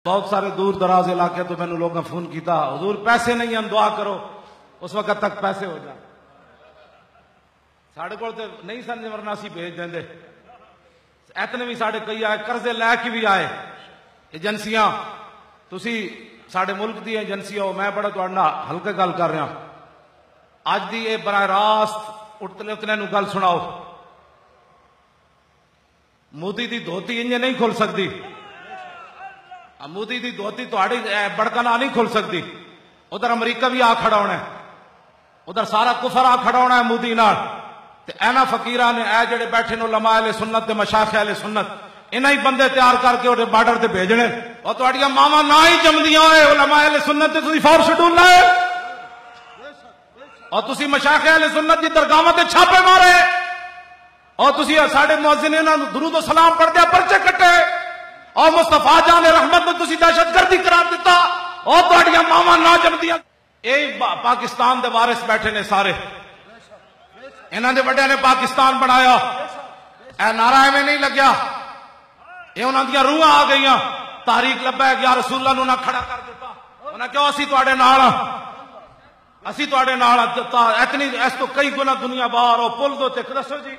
بہت سارے دور دراز علاقے تو میں نے لوگوں نے فون کیتا حضور پیسے نہیں ہیں دعا کرو، اس وقت تک پیسے ہو جائیں ساڑھے کو نہیں سن ورنہ اسی بھیج دیں دے اتنے بھی ساڑھے کئی آئے قرضے لے کے بھی آئے ایجنسیاں تسی ساڑھے ملک دی ایجنسیاں ہو میں بڑا توڑنا ہلکے گل کر رہا آج دی اے براہ راست اٹھتے اتنے نو گل سناؤ مودی دی دھوتی انجے نہیں کھل سکتی مودی دی دھوتی تہاڈی بڑکنا نہیں کھل سکتی ادھر امریکہ بھی آ کھڑا ہونا ہے ادھر سارا کفر آ کھڑا ہونا ہے مودی نال تے اینا فقیراں نے اے جڑے بیٹھے نو علماء اہل سنت تے مشائخ اہل سنت انہاں ہی بندے تیار کر کے اوٹے بارڈر تے بھیجنے اور تہاڈیاں ماواں نہ ہی جمدیاں ہوئے علماء اہل سنت تے تسی فور شیڈول لائے اور تسی مشائخ اہل سنت دی درگاہاں تے چھاپے مارے اور تسی ساڈے مؤذنین نوں درود و سلام پڑھ دیا پرچے کٹے اور مصطفیٰ جان رحمت نے تسی دہشت گردی قرار دیتا اور تہاڈیاں ماواں نہ جمدیاں اے پاکستان دے وارث بیٹھے نے سارے انہاں دے بڑے نے پاکستان بنایا اے نعرہ میں نہیں لگیا یہ انہاں دیاں روحاں آ گئیاں تحریک لبیک یا رسول اللہ نو نہ کھڑا کر دیتا انہاں کیوں اسی تواڈے نال اسی تواڈے نال اتنی اس تو کئی گنا دنیا باہر او پل دو تے دسو جی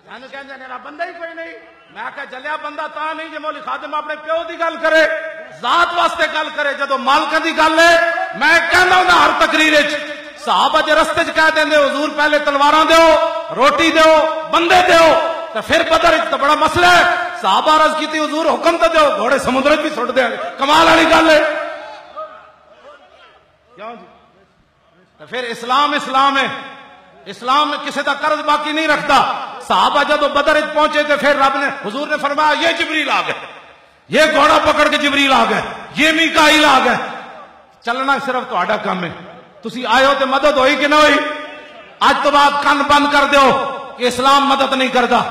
سانو کہندے نے بندہ ہی کوئی نہیں میں کہا جلیا بندہ تا نہیں جے مولی خادم اپنے پیو دی گل کرے ذات واسطے گل کرے جدو مالکاں دی گل ہے میں کہنا ہوں ہر تقریر وچ صحابہ جے رستے چ کہہ دیندے حضور پہلے تلواراں دیو روٹی دیو بندے دیو تے پھر بدر وچ تے بڑا مسئلہ ہے صحابہ عرض کیتی حضور حکم تے دیو گھوڑے سمندر وچ بھی سٹ دے کمال والی گل ہے کیوں جی تے پھر اسلام اسلام ہے اسلام میں کسی دا قرض باقی نہیں رکھتا صحابہ جدو بدر وچ پہنچے تے پھر رب نے حضور نے فرمایا یہ جبریل آ گئے یہ گھوڑا پکڑ کے جبریل آ گئے یہ میکائیل آ گئے چلنا صرف تہاڈا کام ہے تسی آئے ہو تے مدد ہوئی کہ نہ ہوئی اج تو بعد کن بند کر دیو کہ اسلام مدد نہیں کرتا